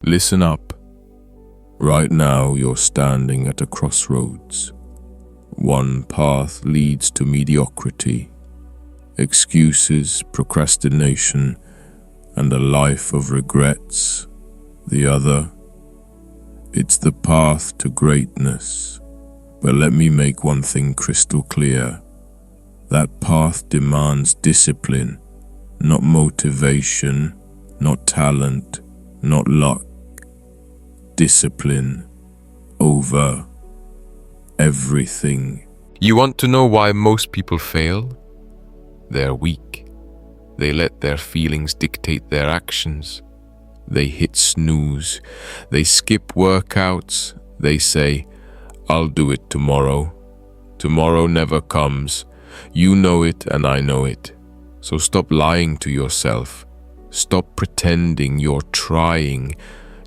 Listen up. Right now you're standing at a crossroads. One path leads to mediocrity, excuses, procrastination, and a life of regrets. The other, it's the path to greatness. But let me make one thing crystal clear. That path demands discipline, not motivation, not talent, not luck. Discipline over everything. You want to know why most people fail? They're weak. They let their feelings dictate their actions. They hit snooze. They skip workouts. They say, "I'll do it tomorrow." Tomorrow never comes. You know it and I know it. So stop lying to yourself. Stop pretending you're trying.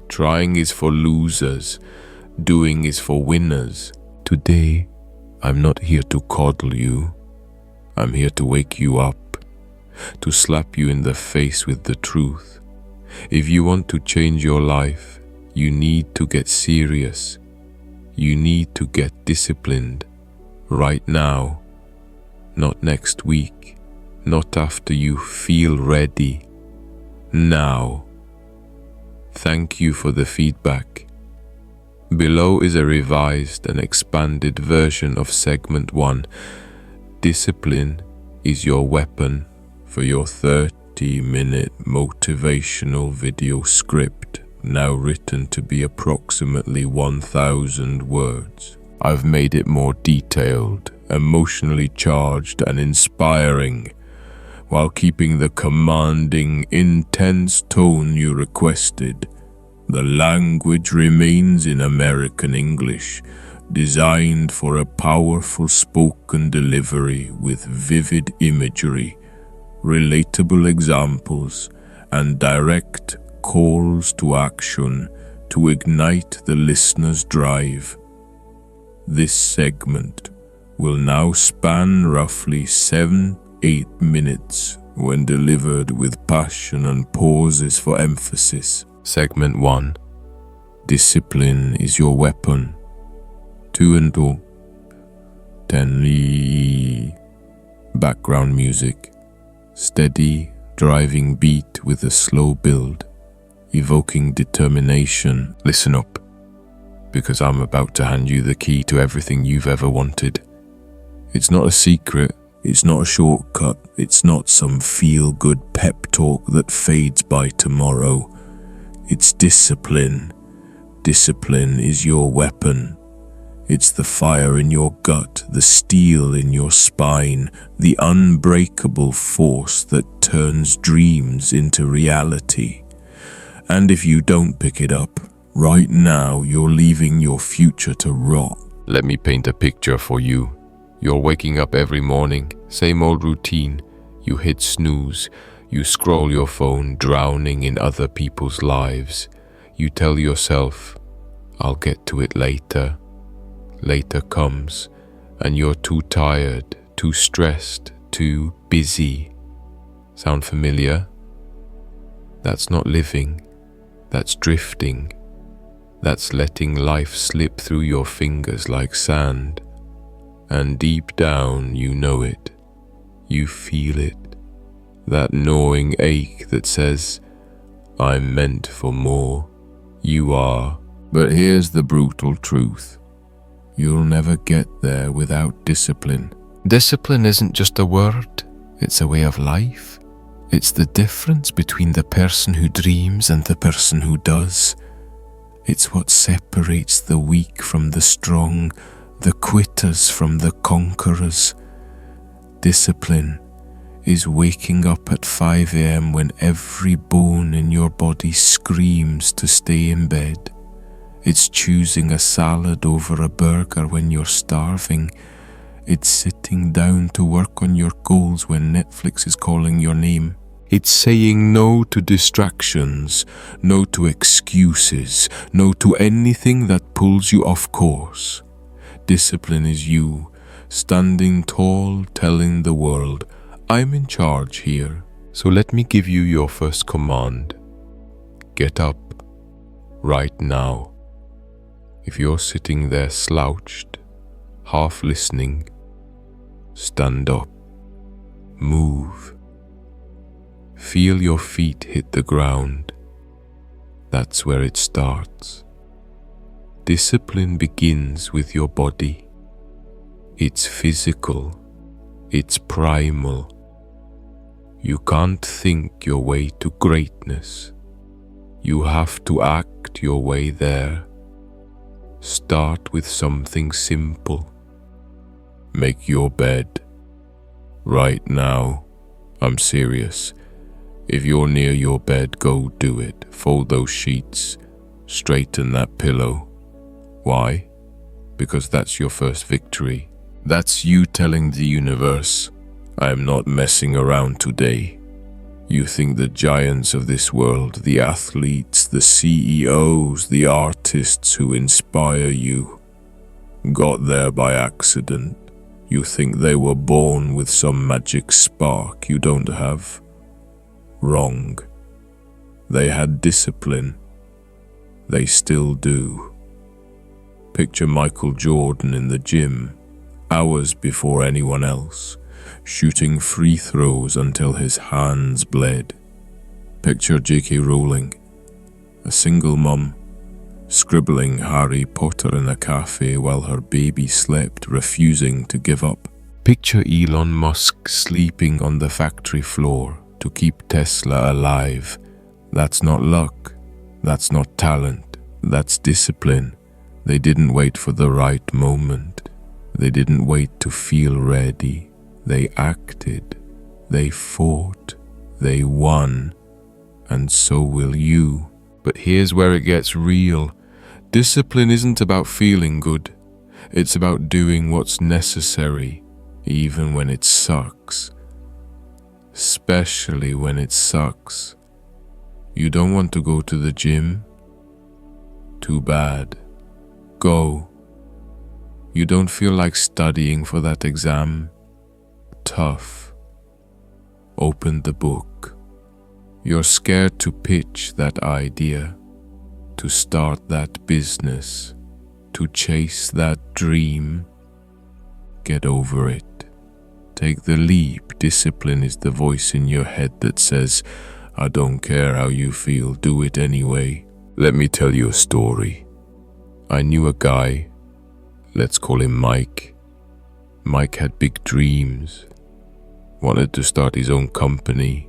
Trying is for losers. Doing is for winners. Today, I'm not here to coddle you. I'm here to wake you up, to slap you in the face with the truth. If you want to change your life, you need to get serious. You need to get disciplined. Right now. Not next week. Not after you feel ready. Now. Thank you for the feedback. Below is a revised and expanded version of segment 1. Discipline is your weapon for your 30-minute motivational video script, now written to be approximately 1,000 words. I've made it more detailed, emotionally charged, and inspiring, while keeping the commanding, intense tone you requested. The language remains in American English, designed for a powerful spoken delivery with vivid imagery, relatable examples, and direct calls to action to ignite the listener's drive. This segment will now span roughly 7-8 minutes when delivered with passion and pauses for emphasis. Segment 1. Discipline is your weapon. 2 and 2. 10 background music. Steady, driving beat with a slow build, evoking determination. Listen up, because I'm about to hand you the key to everything you've ever wanted. It's not a secret. It's not a shortcut. It's not some feel-good pep talk that fades by tomorrow. It's discipline. Discipline is your weapon. It's the fire in your gut, the steel in your spine, the unbreakable force that turns dreams into reality. And if you don't pick it up, right now you're leaving your future to rot. Let me paint a picture for you. You're waking up every morning, same old routine. You hit snooze. You scroll your phone, drowning in other people's lives. You tell yourself, "I'll get to it later." Later comes, and you're too tired, too stressed, too busy. Sound familiar? That's not living. That's drifting. That's letting life slip through your fingers like sand. And deep down, you know it. You feel it. That gnawing ache that says, "I'm meant for more." You are. But here's the brutal truth. You'll never get there without discipline. Discipline isn't just a word. It's a way of life. It's the difference between the person who dreams and the person who does. It's what separates the weak from the strong, the quitters from the conquerors. Discipline is waking up at 5 a.m. when every bone in your body screams to stay in bed. It's choosing a salad over a burger when you're starving. It's sitting down to work on your goals when Netflix is calling your name. It's saying no to distractions, no to excuses, no to anything that pulls you off course. Discipline is you, standing tall, telling the world, "I'm in charge here." So let me give you your first command. Get up. right now. If you're sitting there slouched, half listening, stand up, move. Feel your feet hit the ground. That's where it starts. Discipline begins with your body. It's physical. It's primal. You can't think your way to greatness. You have to act your way there. Start with something simple. Make your bed. Right now. I'm serious. If you're near your bed, go do it. Fold those sheets. Straighten that pillow. Why? Because that's your first victory. That's you telling the universe, I am not messing around today. You think the giants of this world, the athletes, the CEOs, the artists who inspire you, got there by accident. You think they were born with some magic spark you don't have. Wrong. They had discipline. They still do. Picture Michael Jordan in the gym, hours before anyone else, shooting free throws until his hands bled. Picture J.K. Rowling, a single mum, scribbling Harry Potter in a cafe while her baby slept, refusing to give up. Picture Elon Musk sleeping on the factory floor to keep Tesla alive. That's not luck. That's not talent. That's discipline. They didn't wait for the right moment. They didn't wait to feel ready. They acted. They fought. They won. And so will you. But here's where it gets real. Discipline isn't about feeling good. It's about doing what's necessary, even when it sucks. Especially when it sucks. You don't want to go to the gym? Too bad. Go. You don't feel like studying for that exam? Tough. Open the book. You're scared to pitch that idea, to start that business, to chase that dream. Get over it. Take the leap. Discipline is the voice in your head that says, I don't care how you feel, do it anyway. Let me tell you a story. I knew a guy, let's call him Mike. Mike had big dreams, wanted to start his own company,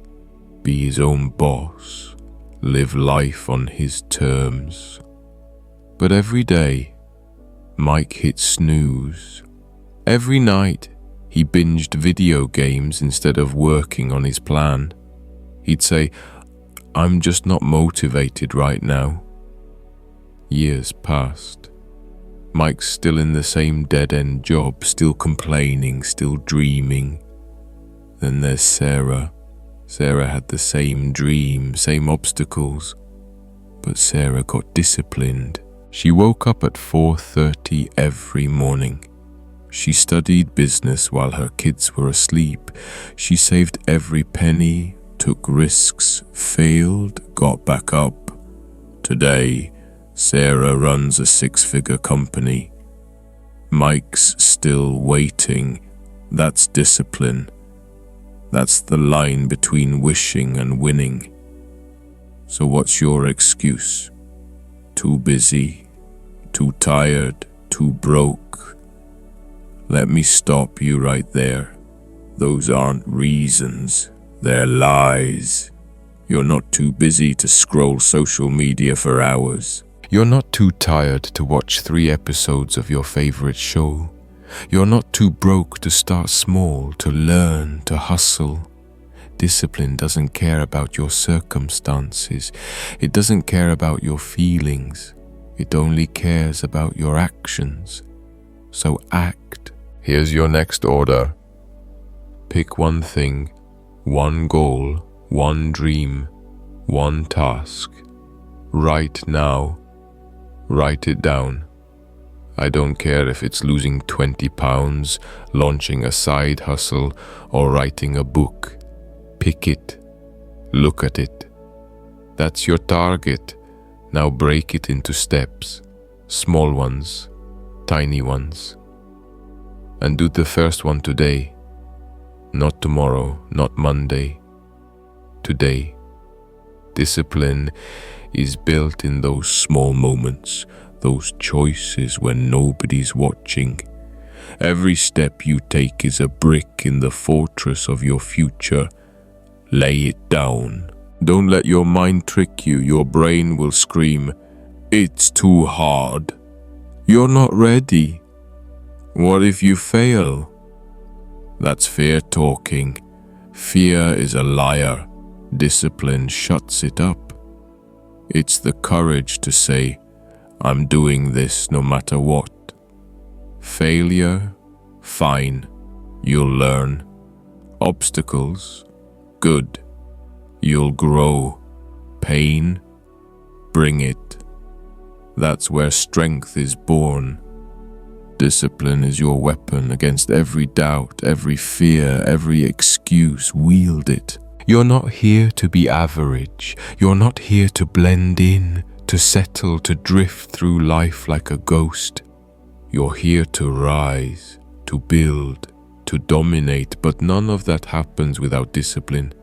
be his own boss, live life on his terms. But every day, Mike hit snooze. Every night, he binged video games instead of working on his plan. He'd say, I'm just not motivated right now. Years passed. Mike's still in the same dead-end job, still complaining, still dreaming. Then there's Sarah. Sarah had the same dream, same obstacles. But Sarah got disciplined. She woke up at 4:30 every morning. She studied business while her kids were asleep. She saved every penny, took risks, failed, got back up. Today, Sarah runs a 6-figure company. Mike's still waiting. That's discipline. That's the line between wishing and winning. So what's your excuse? Too busy, too tired, too broke? Let me stop you right there. Those aren't reasons. They're lies. You're not too busy to scroll social media for hours. You're not too tired to watch 3 episodes of your favorite show. You're not too broke to start small, to learn, to hustle. Discipline doesn't care about your circumstances. It doesn't care about your feelings. It only cares about your actions. So act. Here's your next order. Pick one thing, one goal, one dream, one task. Right now. Write it down. I don't care if it's losing 20 pounds, launching a side hustle, or writing a book. Pick it. Look at it. That's your target. Now break it into steps, small ones, tiny ones. And do the first one today, not tomorrow, not Monday, today. Discipline is built in those small moments, those choices when nobody's watching. Every step you take is a brick in the fortress of your future. Lay it down. Don't let your mind trick you. Your brain will scream, "It's too hard. You're not ready. What if you fail?" That's fear talking. Fear is a liar. Discipline shuts it up. It's the courage to say, "I'm doing this no matter what." Failure? Fine. You'll learn. Obstacles? Good. You'll grow. Pain? Bring it. That's where strength is born. Discipline is your weapon against every doubt, every fear, every excuse. Wield it. You're not here to be average. You're not here to blend in, to settle, to drift through life like a ghost. You're here to rise, to build, to dominate, but none of that happens without discipline.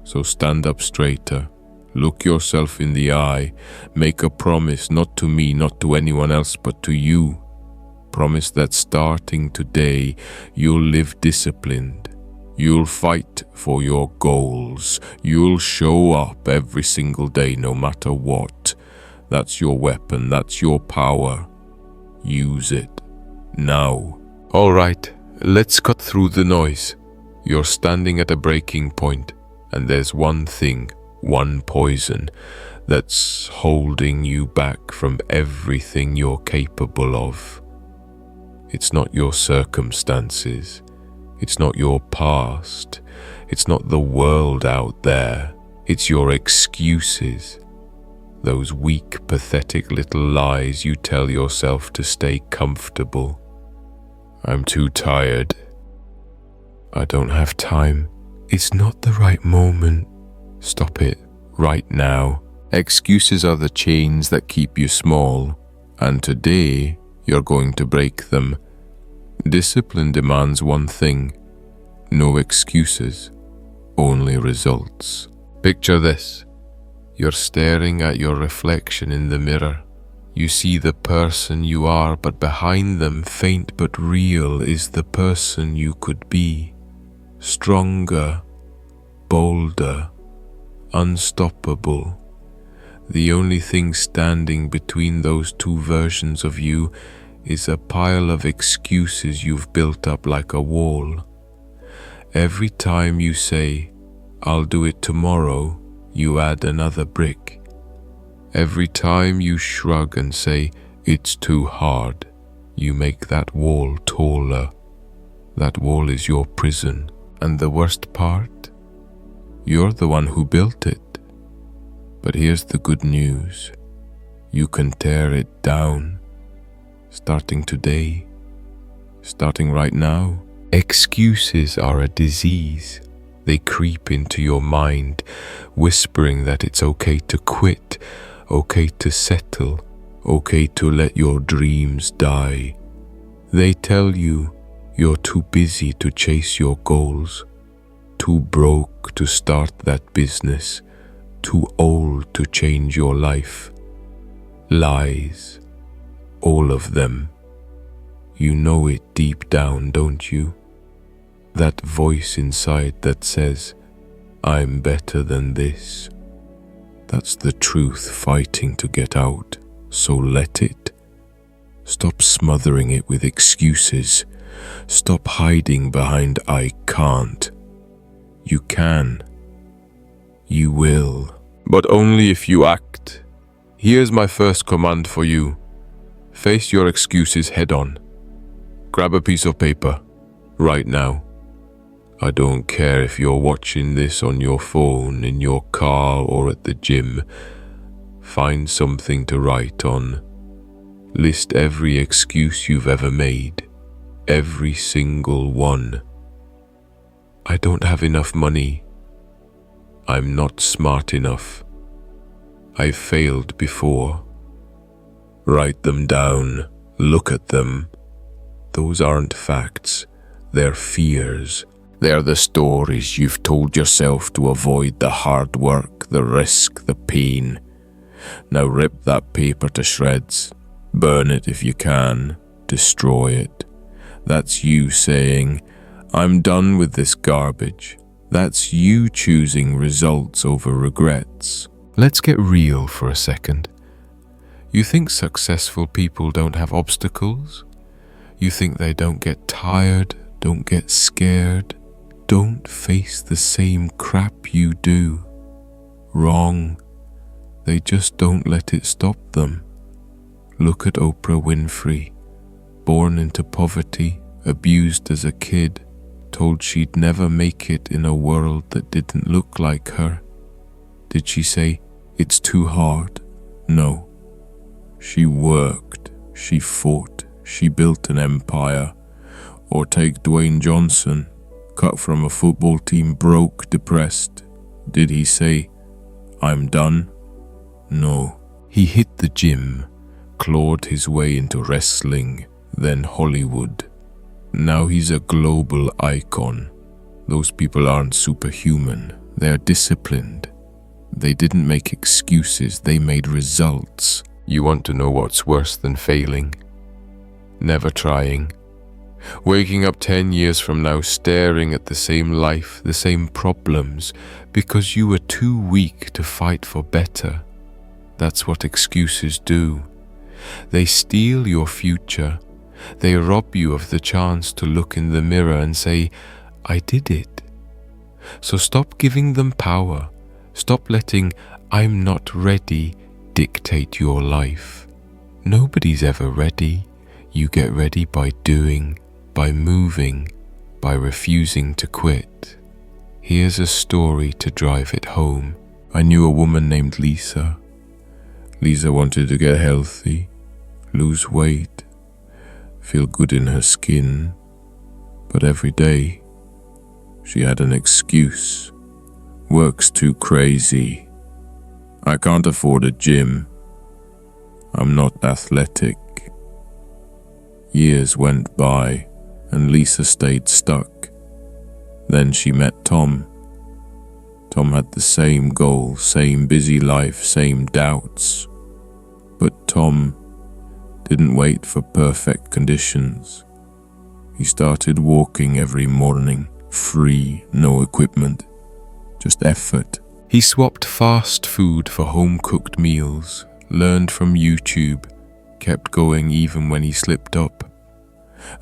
So stand up straighter, look yourself in the eye, make a promise, not to me, not to anyone else, but to you. Promise that starting today, you'll live disciplined. You'll fight for your goals. You'll show up every single day, no matter what. That's your weapon, that's your power. Use it. Now. All right, let's cut through the noise. You're standing at a breaking point, and there's one thing, one poison, that's holding you back from everything you're capable of. It's not your circumstances. It's not your past. It's not the world out there. It's your excuses. Those weak, pathetic little lies you tell yourself to stay comfortable. I'm too tired. I don't have time. It's not the right moment. Stop it right now. Excuses are the chains that keep you small, and today you're going to break them. Discipline demands one thing: no excuses, only results. Picture this. You're staring at your reflection in the mirror. You see the person you are, but behind them, faint but real, is the person you could be. Stronger, bolder, unstoppable. The only thing standing between those two versions of you is a pile of excuses you've built up like a wall. Every time you say, "I'll do it tomorrow," you add another brick. Every time you shrug and say, "It's too hard," you make that wall taller. That wall is your prison. And the worst part? You're the one who built it. But here's the good news. You can tear it down. Starting today. Starting right now. Excuses are a disease. They creep into your mind, whispering that it's okay to quit, okay to settle, okay to let your dreams die. They tell you you're too busy to chase your goals, too broke to start that business, too old to change your life. Lies. All of them. You know it deep down, don't you? That voice inside that says, "I'm better than this." That's the truth fighting to get out, so let it. Stop smothering it with excuses. Stop hiding behind "I can't." You can. You will. But only if you act. Here's my first command for you. Face your excuses head on. Grab a piece of paper, right now. I don't care if you're watching this on your phone, in your car, or at the gym. Find something to write on. List every excuse you've ever made. Every single one. I don't have enough money. I'm not smart enough. I've failed before. Write them down, look at them. Those aren't facts, they're fears. They're the stories you've told yourself to avoid the hard work, the risk, the pain. Now rip that paper to shreds. Burn it if you can. Destroy it. That's you saying, I'm done with this garbage. That's you choosing results over regrets. Let's get real for a second. You think successful people don't have obstacles? You think they don't get tired, don't get scared, don't face the same crap you do? Wrong. They just don't let it stop them. Look at Oprah Winfrey. Born into poverty, abused as a kid, told she'd never make it in a world that didn't look like her. Did she say, it's too hard? No. She worked, she fought, she built an empire. Or take Dwayne Johnson, cut from a football team, broke, depressed. Did he say, I'm done? No. He hit the gym, clawed his way into wrestling, then Hollywood. Now he's a global icon. Those people aren't superhuman, they're disciplined. They didn't make excuses, they made results. You want to know what's worse than failing? Never trying. Waking up 10 years from now staring at the same life, the same problems, because you were too weak to fight for better. That's what excuses do. They steal your future. They rob you of the chance to look in the mirror and say, I did it. So stop giving them power. Stop letting I'm not ready dictate your life. Nobody's ever ready. You get ready by doing, by moving, by refusing to quit. Here's a story to drive it home. I knew a woman named Lisa. Lisa wanted to get healthy, lose weight, feel good in her skin, but every day she had an excuse. Work's too crazy. I can't afford a gym. I'm not athletic. Years went by and Lisa stayed stuck. Then she met Tom. Tom had the same goal, same busy life, same doubts. But Tom didn't wait for perfect conditions. He started walking every morning, free, no equipment, just effort. He swapped fast food for home-cooked meals, learned from YouTube, kept going even when he slipped up.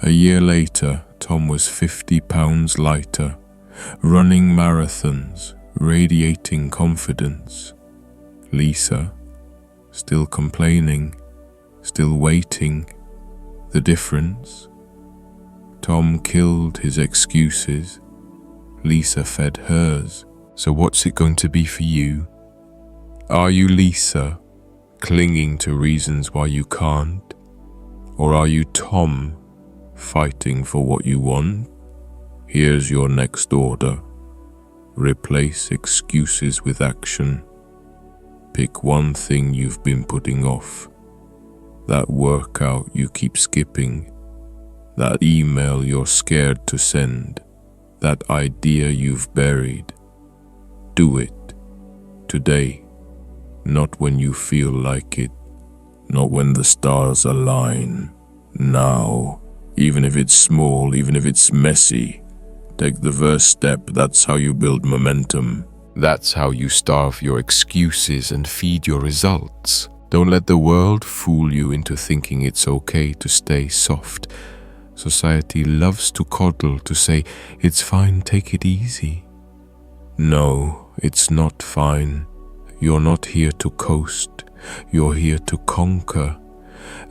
A year later, Tom was 50 pounds lighter, running marathons, radiating confidence. Lisa, still complaining, still waiting. The difference? Tom killed his excuses. Lisa fed hers. So what's it going to be for you? Are you Lisa, clinging to reasons why you can't? Or are you Tom, fighting for what you want? Here's your next order. Replace excuses with action. Pick one thing you've been putting off. That workout you keep skipping. That email you're scared to send. That idea you've buried. Do it. Today. Not when you feel like it. Not when the stars align. Now. Even if it's small, even if it's messy. Take the first step. That's how you build momentum. That's how you starve your excuses and feed your results. Don't let the world fool you into thinking it's okay to stay soft. Society loves to coddle, to say, it's fine, take it easy. No, it's not fine. You're not here to coast. You're here to conquer.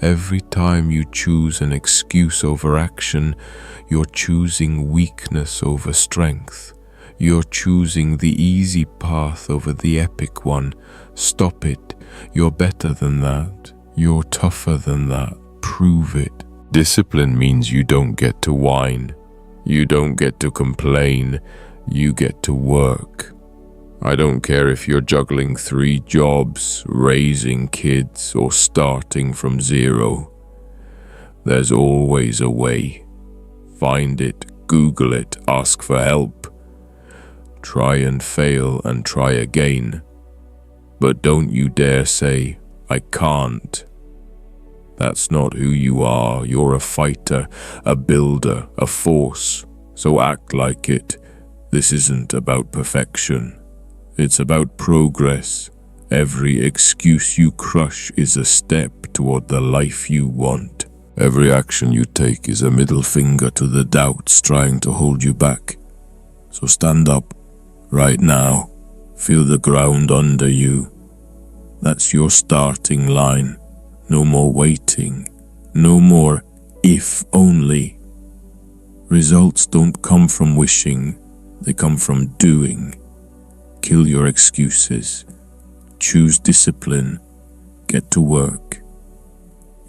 Every time you choose an excuse over action, you're choosing weakness over strength. You're choosing the easy path over the epic one. Stop it. You're better than that. You're tougher than that. Prove it. Discipline means you don't get to whine. You don't get to complain. You get to work. I don't care if you're juggling 3 jobs, raising kids, or starting from zero. There's always a way. Find it, Google it, ask for help. Try and fail and try again. But don't you dare say, I can't. That's not who you are. You're a fighter, a builder, a force. So act like it. This isn't about perfection. It's about progress. Every excuse you crush is a step toward the life you want. Every action you take is a middle finger to the doubts trying to hold you back. So stand up, right now. Feel the ground under you. That's your starting line. No more waiting. No more if only. Results don't come from wishing. They come from doing. Kill your excuses. Choose discipline. Get to work.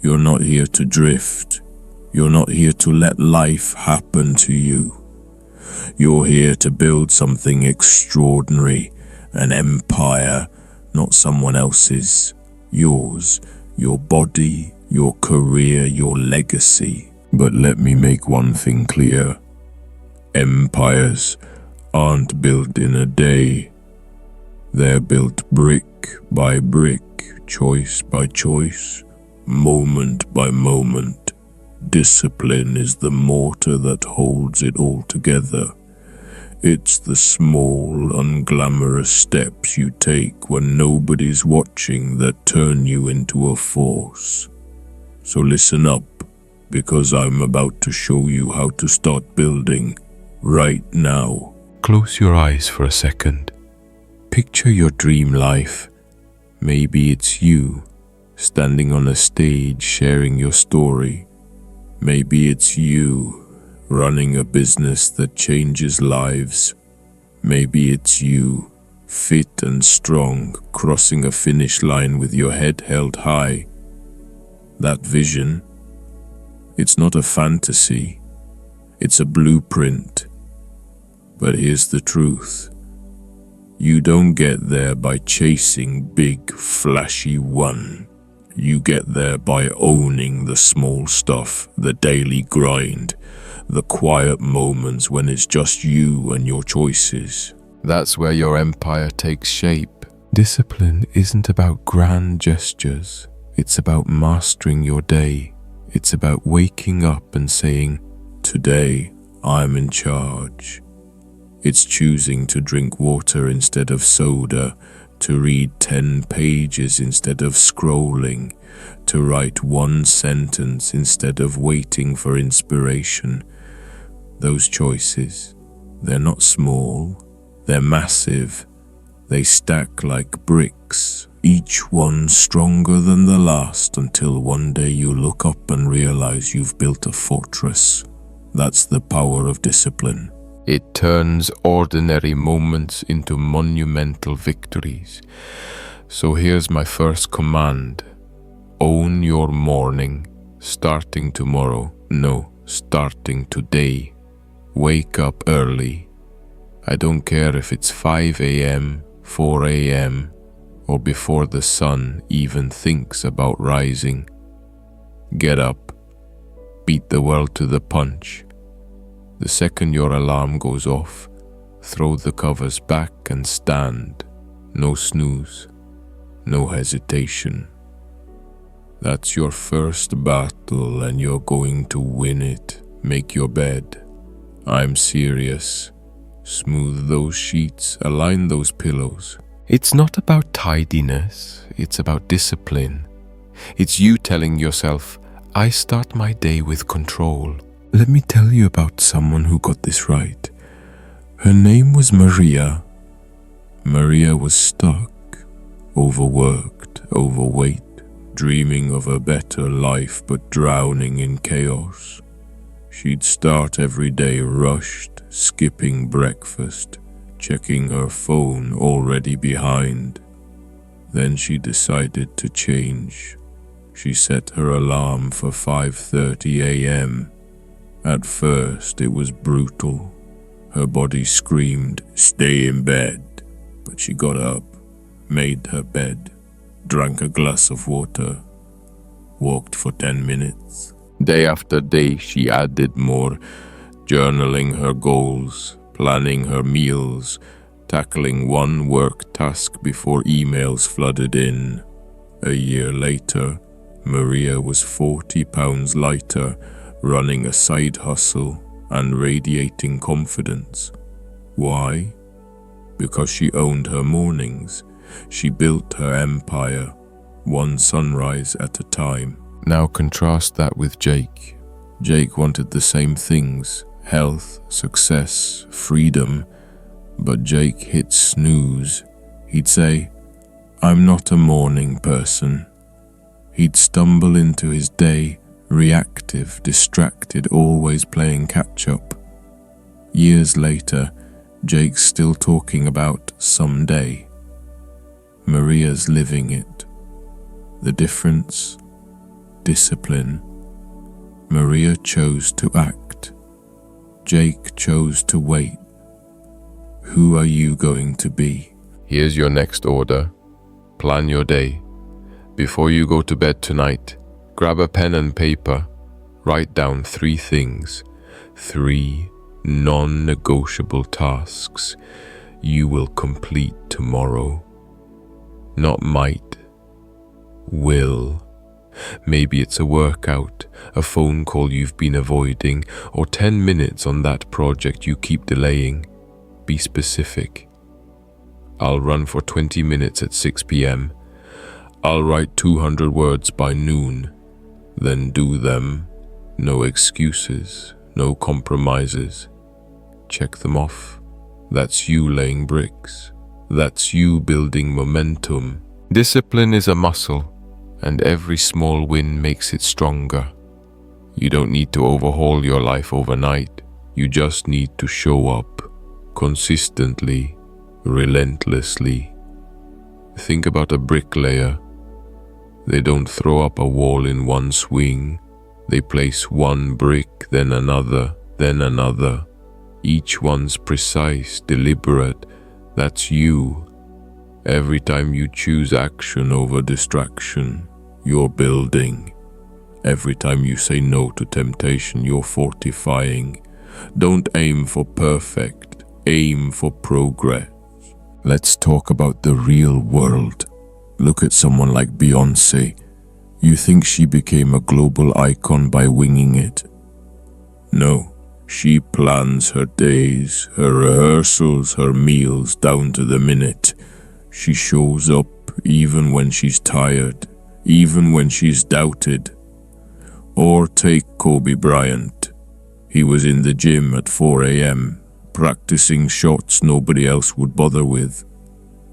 You're not here to drift. You're not here to let life happen to you. You're here to build something extraordinary, an empire, not someone else's. Yours, your body, your career, your legacy. But let me make one thing clear. Empires aren't built in a day. They're built brick by brick, choice by choice, moment by moment. Discipline is the mortar that holds it all together. It's the small, unglamorous steps you take when nobody's watching that turn you into a force. So listen up, because I'm about to show you how to start building right now. Close your eyes for a second. Picture your dream life. Maybe it's you, standing on a stage sharing your story. Maybe it's you, running a business that changes lives. Maybe it's you, fit and strong, crossing a finish line with your head held high. That vision, it's not a fantasy, it's a blueprint. But here's the truth. You don't get there by chasing big, flashy one. You get there by owning the small stuff, the daily grind, the quiet moments when it's just you and your choices. That's where your empire takes shape. Discipline isn't about grand gestures. It's about mastering your day. It's about waking up and saying, today I'm in charge. It's choosing to drink water instead of soda, to read 10 pages instead of scrolling, to write 1 sentence instead of waiting for inspiration. Those choices, they're not small, they're massive. They stack like bricks, each one stronger than the last, until one day you look up and realize you've built a fortress. That's the power of discipline. It turns ordinary moments into monumental victories. So here's my first command. Own your morning, starting tomorrow. No, starting today. Wake up early. I don't care if it's 5 a.m., 4 a.m., or before the sun even thinks about rising. Get up. Beat the world to the punch. The second your alarm goes off, throw the covers back and stand. No snooze, no hesitation. That's your first battle and you're going to win it. Make your bed. I'm serious. Smooth those sheets, align those pillows. It's not about tidiness, it's about discipline. It's you telling yourself, I start my day with control. Let me tell you about someone who got this right. Her name was Maria. Maria was stuck, overworked, overweight, dreaming of a better life but drowning in chaos. She'd start every day rushed, skipping breakfast, checking her phone already behind. Then she decided to change. She set her alarm for 5:30 a.m. At first, it was brutal. Her body screamed, stay in bed. But she got up, made her bed, drank a glass of water, walked for 10 minutes. Day after day, she added more, journaling her goals, planning her meals, tackling one work task before emails flooded in. A year later, Maria was 40 pounds lighter, running a side hustle and radiating confidence. Why? Because she owned her mornings. She built her empire, one sunrise at a time. Now contrast that with Jake. Jake wanted the same things: health, success, freedom. But Jake hit snooze. He'd say, "I'm not a morning person." He'd stumble into his day, reactive, distracted, always playing catch-up. Years later, Jake's still talking about someday. Maria's living it. The difference? Discipline. Maria chose to act. Jake chose to wait. Who are you going to be? Here's your next order. Plan your day. Before you go to bed tonight, grab a pen and paper. Write down 3 things, 3 non-negotiable tasks you will complete tomorrow. Not might, will. Maybe it's a workout, a phone call you've been avoiding, or 10 minutes on that project you keep delaying. Be specific. I'll run for 20 minutes at 6 p.m. I'll write 200 words by noon. Then do them. No excuses, no compromises. Check them off. That's you laying bricks. That's you building momentum. Discipline is a muscle, and every small win makes it stronger. You don't need to overhaul your life overnight. You just need to show up consistently, relentlessly. Think about a bricklayer. They don't throw up a wall in one swing. They place one brick, then another, then another. Each one's precise, deliberate. That's you. Every time you choose action over distraction, you're building. Every time you say no to temptation, you're fortifying. Don't aim for perfect, aim for progress. Let's talk about the real world. Look at someone like Beyoncé. You think she became a global icon by winging it? No, she plans her days, her rehearsals, her meals down to the minute. She shows up even when she's tired, even when she's doubted. Or take Kobe Bryant. He was in the gym at 4 a.m., practicing shots nobody else would bother with.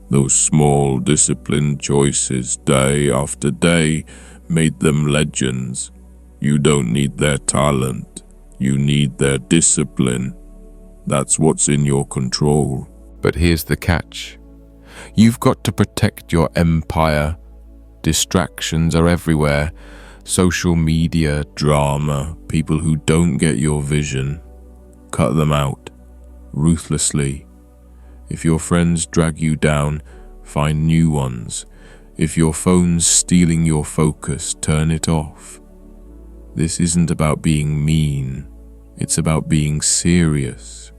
Those small, disciplined choices, day after day, made them legends. You don't need their talent. You need their discipline. That's what's in your control. But here's the catch. You've got to protect your empire. Distractions are everywhere. Social media, drama, people who don't get your vision. Cut them out, ruthlessly. If your friends drag you down, find new ones. If your phone's stealing your focus, turn it off. This isn't about being mean. It's about being serious.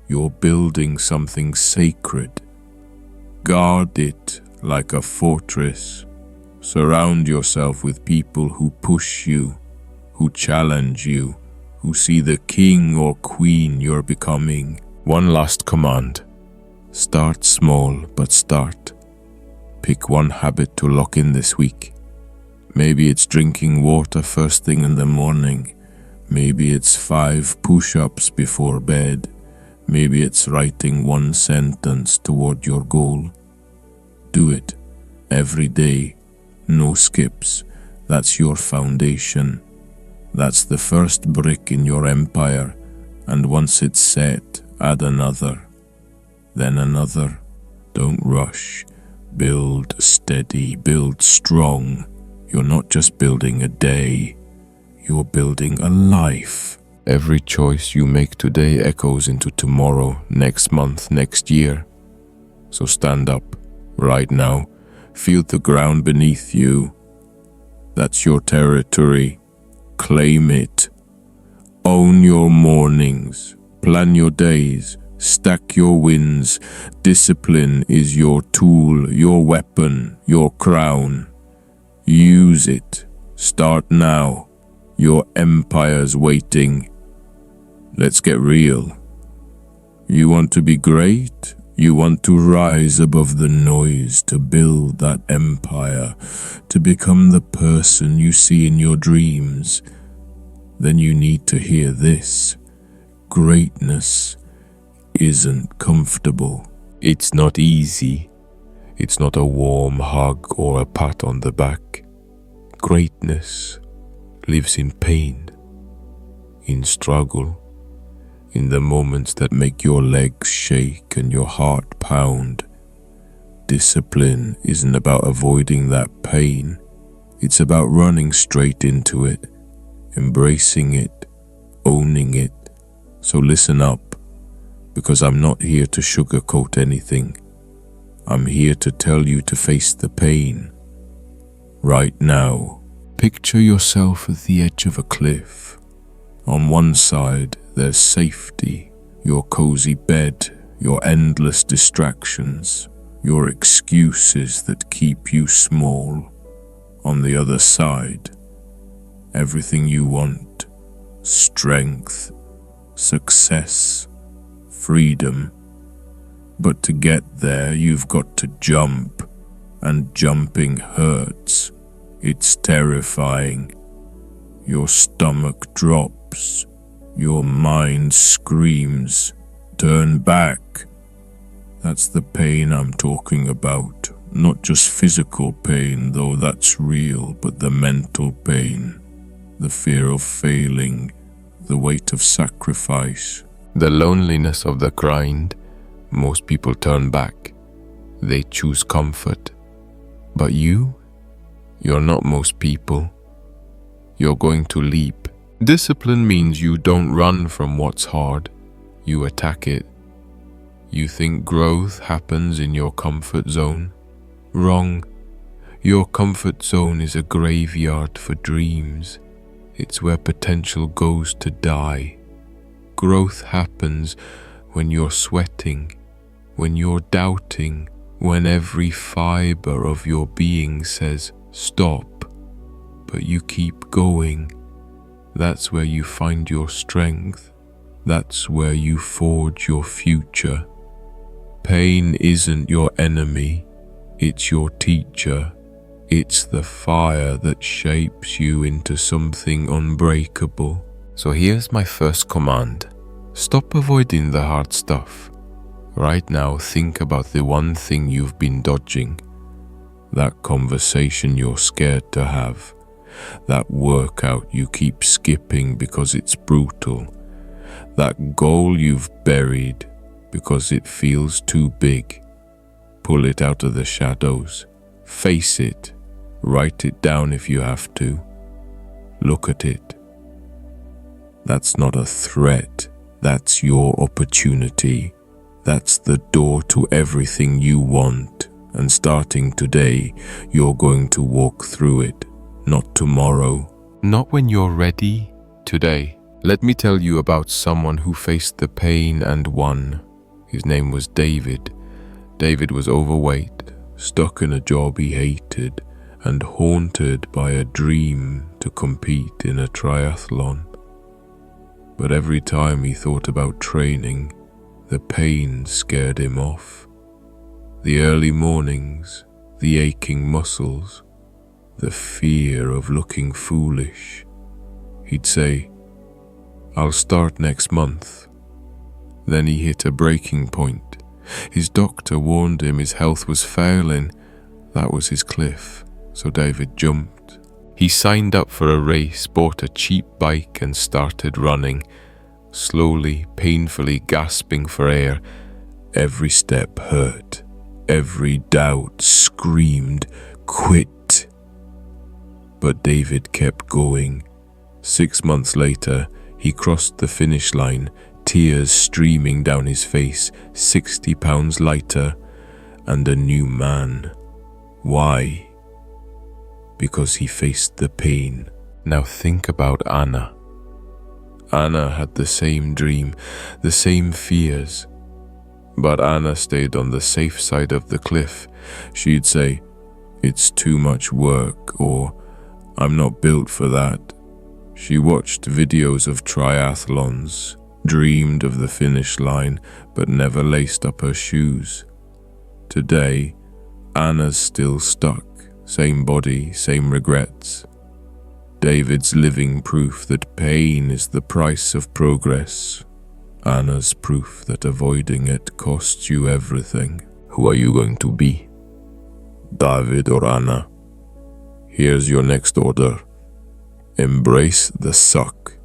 You're building something sacred. Guard it like a fortress. Surround yourself with people who push you, who challenge you, who see the king or queen you're becoming. One last command. Start small, but start. Pick one habit to lock in this week. Maybe it's drinking water first thing in the morning. Maybe it's 5 push-ups before bed. Maybe it's writing 1 sentence toward your goal. Do it every day. No skips. That's your foundation. That's the first brick in your empire. And once it's set, add another. Then another. Don't rush. Build steady, build strong. You're not just building a day, you're building a life. Every choice you make today echoes into tomorrow, next month, next year. So stand up, right now. Feel the ground beneath you. That's your territory. Claim it. Own your mornings. Plan your days. Stack your wins. Discipline is your tool, your weapon, your crown. Use it. Start now. Your empire's waiting. Let's get real. You want to be great? You want to rise above the noise, to build that empire, to become the person you see in your dreams. Then you need to hear this. Greatness isn't comfortable. It's not easy. It's not a warm hug or a pat on the back. Greatness lives in pain, in struggle, in the moments that make your legs shake and your heart pound. Discipline isn't about avoiding that pain. It's about running straight into it, embracing it, owning it. So listen up, because I'm not here to sugarcoat anything. I'm here to tell you to face the pain. Right now, picture yourself at the edge of a cliff. On one side, there's safety, your cozy bed, your endless distractions, your excuses that keep you small. On the other side, everything you want: strength, success, freedom. But to get there, you've got to jump, and jumping hurts. It's terrifying. Your stomach drops. Your mind screams, turn back. That's the pain I'm talking about. Not just physical pain, though that's real, but the mental pain. The fear of failing, the weight of sacrifice, the loneliness of the grind. Most people turn back. They choose comfort. But you're not most people. You're going to leap. Discipline means you don't run from what's hard. You attack it. You think growth happens in your comfort zone? Wrong. Your comfort zone is a graveyard for dreams. It's where potential goes to die. Growth happens when you're sweating, when you're doubting, when every fiber of your being says, stop, but you keep going. That's where you find your strength. That's where you forge your future. Pain isn't your enemy. It's your teacher. It's the fire that shapes you into something unbreakable. So here's my first command. Stop avoiding the hard stuff. Right now, think about the one thing you've been dodging. That conversation you're scared to have. That workout you keep skipping because it's brutal. That goal you've buried because it feels too big. Pull it out of the shadows. Face it. Write it down if you have to. Look at it. That's not a threat. That's your opportunity. That's the door to everything you want. And starting today, you're going to walk through it. Not tomorrow. Not when you're ready. Today. Let me tell you about someone who faced the pain and won. His name was David. David was overweight, stuck in a job he hated, and haunted by a dream to compete in a triathlon. But every time he thought about training, the pain scared him off. The early mornings, the aching muscles, the fear of looking foolish. He'd say, I'll start next month. Then he hit a breaking point. His doctor warned him his health was failing. That was his cliff, so David jumped. He signed up for a race, bought a cheap bike and started running, slowly, painfully gasping for air. Every step hurt. Every doubt screamed, quit. But David kept going. 6 months later, he crossed the finish line, tears streaming down his face, 60 pounds lighter. and a new man. Why? Because he faced the pain. Now think about Anna. Anna had the same dream, the same fears. But Anna stayed on the safe side of the cliff. She'd say, "It's too much work," or "I'm not built for that." She watched videos of triathlons, dreamed of the finish line, but never laced up her shoes. Today, Anna's still stuck. Same body, same regrets. David's living proof that pain is the price of progress. Anna's proof that avoiding it costs you everything. Who are you going to be? David or Anna? Here's your next order. Embrace the suck.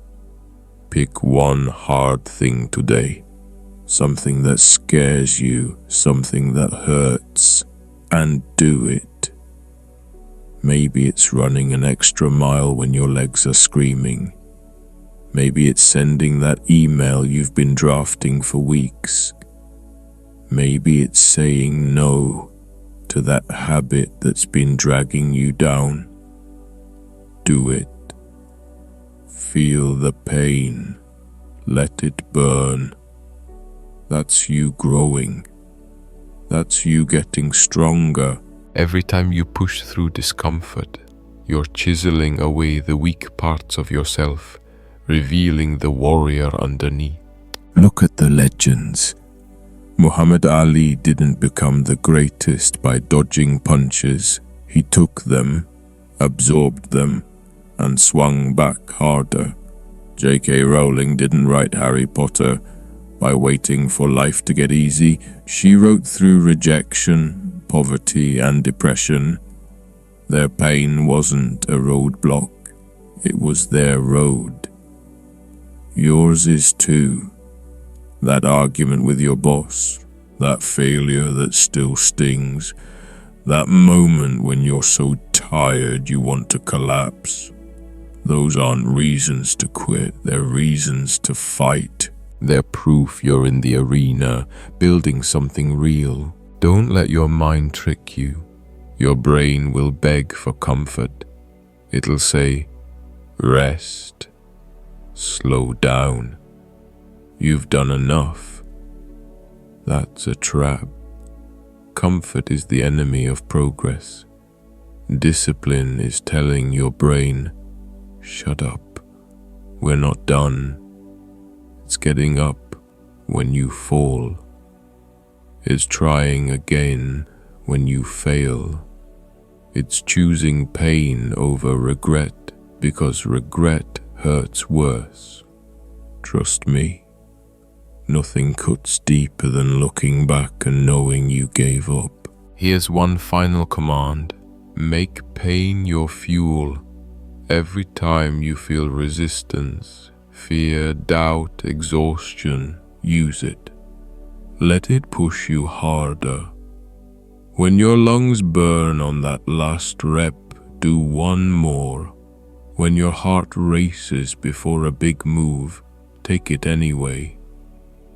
Pick one hard thing today. Something that scares you, something that hurts, and do it. Maybe it's running an extra mile when your legs are screaming. Maybe it's sending that email you've been drafting for weeks. Maybe it's saying no to that habit that's been dragging you down. Do it. Feel the pain. Let it burn. That's you growing. That's you getting stronger. Every time you push through discomfort, you're chiseling away the weak parts of yourself, revealing the warrior underneath. Look at the legends. Muhammad Ali didn't become the greatest by dodging punches. He took them, absorbed them, and swung back harder. J.K. Rowling didn't write Harry Potter by waiting for life to get easy. She wrote through rejection, poverty, and depression. Their pain wasn't a roadblock. It was their road. Yours is too. That argument with your boss, that failure that still stings, that moment when you're so tired you want to collapse. Those aren't reasons to quit, they're reasons to fight. They're proof you're in the arena, building something real. Don't let your mind trick you. Your brain will beg for comfort. It'll say, rest, slow down. You've done enough. That's a trap. Comfort is the enemy of progress. Discipline is telling your brain, shut up, we're not done. It's getting up when you fall. It's trying again when you fail. It's choosing pain over regret because regret hurts worse. Trust me, nothing cuts deeper than looking back and knowing you gave up. Here's one final command. Make pain your fuel. Every time you feel resistance, fear, doubt, exhaustion, use it. Let it push you harder. When your lungs burn on that last rep, do one more. When your heart races before a big move, take it anyway.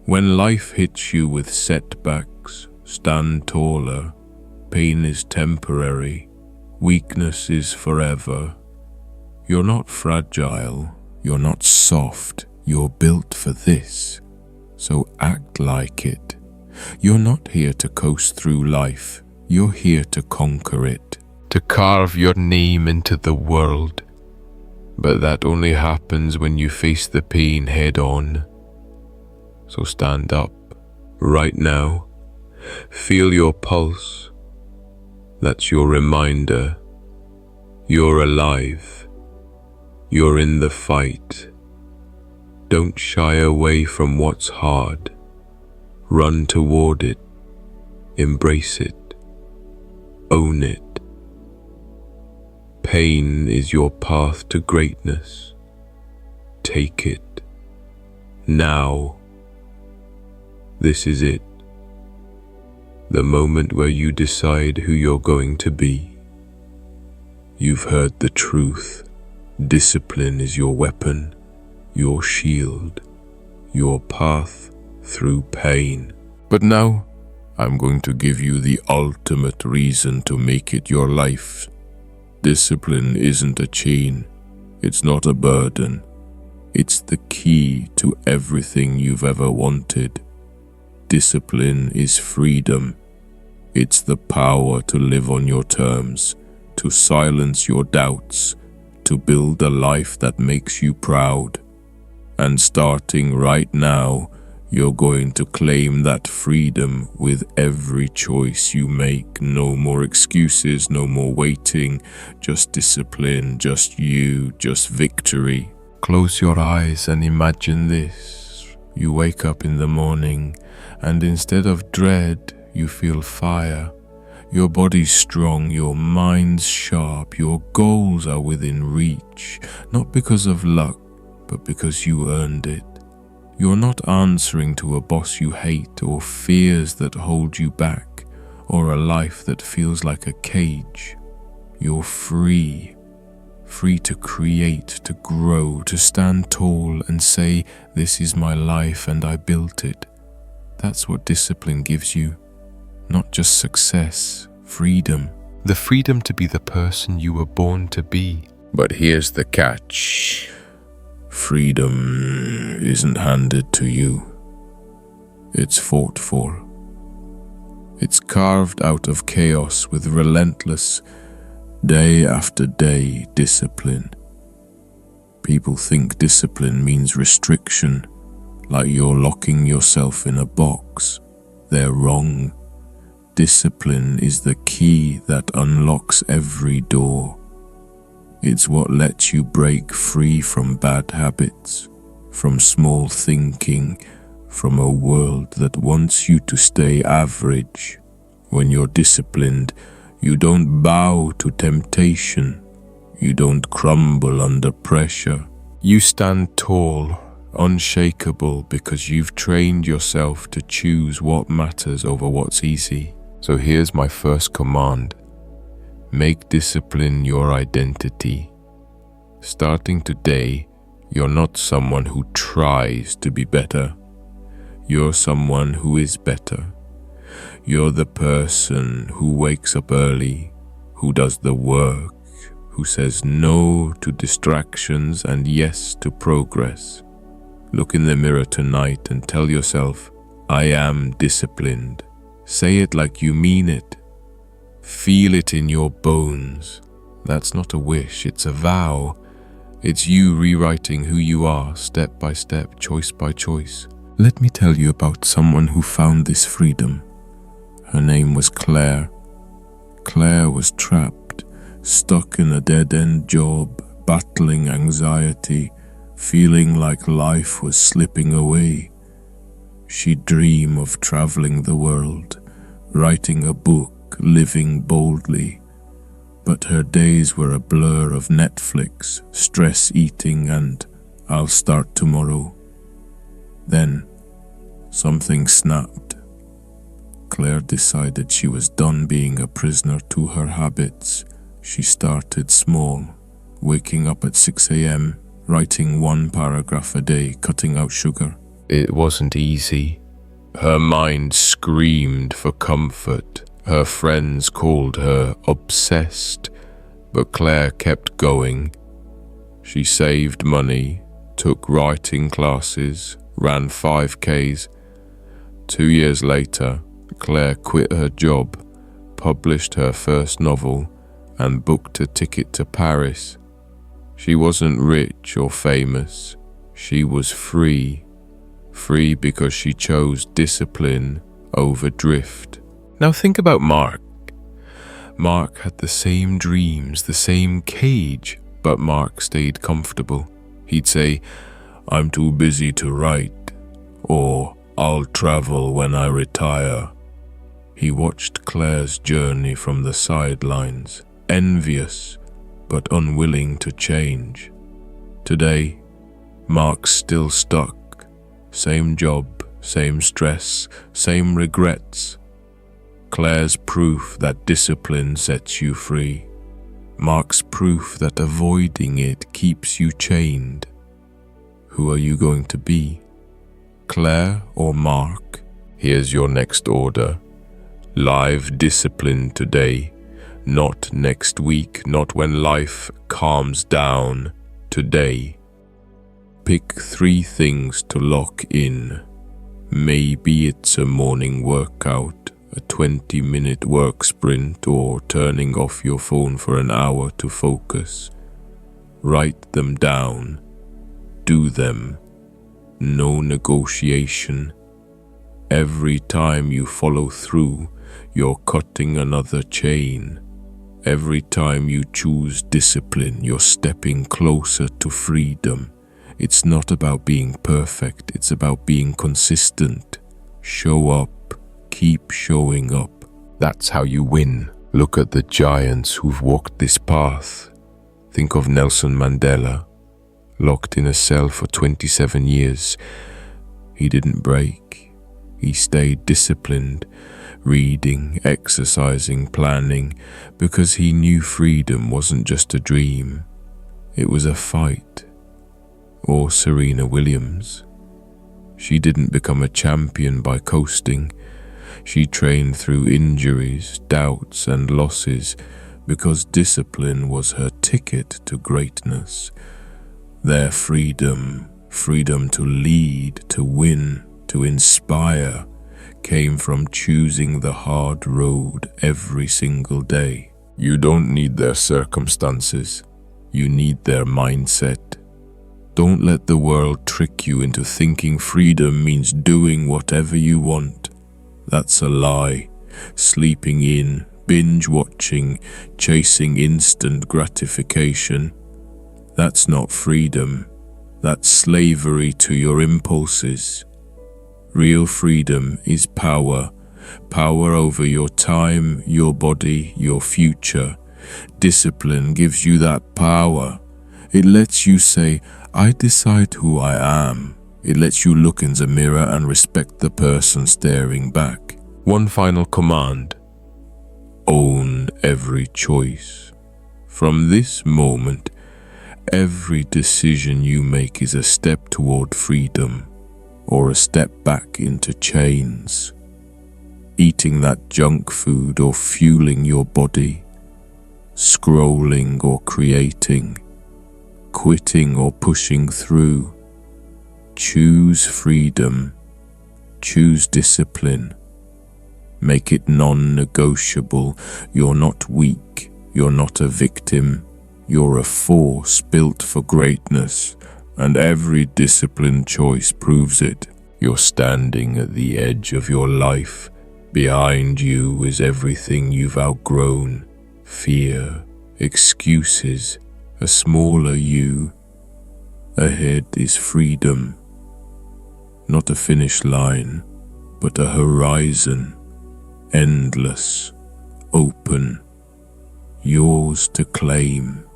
When life hits you with setbacks, stand taller. Pain is temporary. Weakness is forever. You're not fragile. You're not soft. You're built for this. So act like it. You're not here to coast through life. You're here to conquer it. To carve your name into the world. But that only happens when you face the pain head on. So stand up, right now. Feel your pulse. That's your reminder. You're alive. You're in the fight. Don't shy away from what's hard. Run toward it. Embrace it. Own it. Pain is your path to greatness. Take it. Now. This is it. The moment where you decide who you're going to be. You've heard the truth. Discipline is your weapon, your shield, your path through pain. But now, I'm going to give you the ultimate reason to make it your life. Discipline isn't a chain. It's not a burden. It's the key to everything you've ever wanted. Discipline is freedom. It's the power to live on your terms, to silence your doubts, to build a life that makes you proud. And starting right now, you're going to claim that freedom with every choice you make. No more excuses, no more waiting, just discipline, just you, just victory. Close your eyes and imagine this. You wake up in the morning and instead of dread, you feel fire. Your body's strong, your mind's sharp, your goals are within reach, not because of luck, but because you earned it. You're not answering to a boss you hate or fears that hold you back or a life that feels like a cage. You're free. Free to create, to grow, to stand tall and say, this is my life and I built it. That's what discipline gives you. Not just success, freedom. The freedom to be the person you were born to be. But here's the catch. Freedom isn't handed to you. It's fought for. It's carved out of chaos with relentless, day after day discipline. People think discipline means restriction, like you're locking yourself in a box. They're wrong. Discipline is the key that unlocks every door. It's what lets you break free from bad habits, from small thinking, from a world that wants you to stay average. When you're disciplined, you don't bow to temptation. You don't crumble under pressure. You stand tall, unshakable, because you've trained yourself to choose what matters over what's easy. So here's my first command. Make discipline your identity. Starting today, you're not someone who tries to be better. You're someone who is better. You're the person who wakes up early, who does the work, who says no to distractions and yes to progress. Look in the mirror tonight and tell yourself, I am disciplined. Say it like you mean it. Feel it in your bones. That's not a wish, it's a vow. It's you rewriting who you are, step by step, choice by choice. Let me tell you about someone who found this freedom. Her name was Claire. Claire was trapped, stuck in a dead-end job, battling anxiety, feeling like life was slipping away. She'd dream of traveling the world, writing a book, living boldly. But her days were a blur of Netflix, stress eating, and I'll start tomorrow. Then, something snapped. Claire decided she was done being a prisoner to her habits. She started small, waking up at 6 a.m., writing 1 paragraph a day, cutting out sugar. It wasn't easy. Her mind screamed for comfort. Her friends called her obsessed, but Claire kept going. She saved money, took writing classes, ran 5Ks. 2 years later, Claire quit her job, published her first novel, and booked a ticket to Paris. She wasn't rich or famous. She was free. Free because she chose discipline over drift. Now think about Mark. Mark had the same dreams, the same cage, but Mark stayed comfortable. He'd say, I'm too busy to write, or I'll travel when I retire. He watched Claire's journey from the sidelines, envious but unwilling to change. Today, Mark's still stuck. Same job, same stress, same regrets. Claire's proof that discipline sets you free. Mark's proof that avoiding it keeps you chained. Who are you going to be? Claire or Mark? Here's your next order. Live discipline today, not next week, not when life calms down. Today. Pick 3 things to lock in. Maybe it's a morning workout, a 20-minute work sprint, or turning off your phone for an hour to focus. Write them down. Do them. No negotiation. Every time you follow through, you're cutting another chain. Every time you choose discipline, you're stepping closer to freedom. It's not about being perfect, it's about being consistent. Show up, keep showing up. That's how you win. Look at the giants who've walked this path. Think of Nelson Mandela, locked in a cell for 27 years. He didn't break. He stayed disciplined, reading, exercising, planning, because he knew freedom wasn't just a dream. It was a fight. Or Serena Williams. She didn't become a champion by coasting. She trained through injuries, doubts, and losses because discipline was her ticket to greatness. Their freedom to lead, to win, to inspire, came from choosing the hard road every single day. You don't need their circumstances. You need their mindset. Don't let the world trick you into thinking freedom means doing whatever you want. That's a lie. Sleeping in, binge watching, chasing instant gratification. That's not freedom. That's slavery to your impulses. Real freedom is power. Power over your time, your body, your future. Discipline gives you that power. It lets you say, I decide who I am. It lets you look in the mirror and respect the person staring back. One final command. Own every choice. From this moment, every decision you make is a step toward freedom or a step back into chains. Eating that junk food or fueling your body, scrolling or creating, quitting or pushing through. Choose freedom. Choose discipline. Make it non-negotiable. You're not weak. You're not a victim. You're a force built for greatness, and every disciplined choice proves it. You're standing at the edge of your life. Behind you is everything you've outgrown. Fear, excuses, a smaller you. Ahead is freedom. Not a finish line, but a horizon. Endless, open, yours to claim.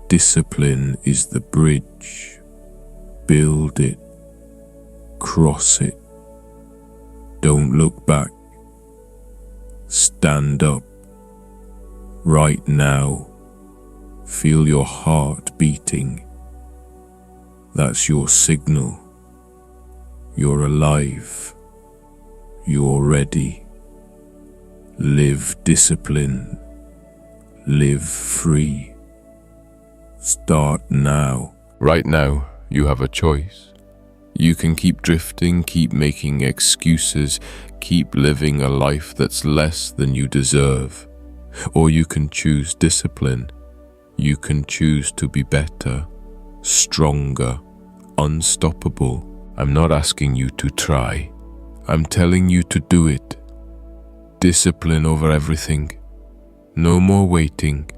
Discipline is the bridge. Build it. Cross it. Don't look back. Stand up. Right now. Feel your heart beating. That's your signal. You're alive. You're ready. Live discipline. Live free. Start now. Right now, you have a choice. You can keep drifting, keep making excuses, keep living a life that's less than you deserve. Or you can choose discipline. You can choose to be better, stronger, unstoppable. I'm not asking you to try. I'm telling you to do it. Discipline over everything. No more waiting.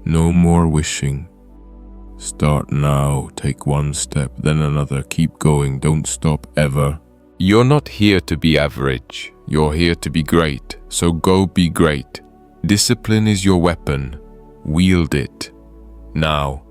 No more wishing. Start now. Take one step, then another. Keep going. Don't stop ever. You're not here to be average. You're here to be great. So go be great. Discipline is your weapon. Wield it. Now.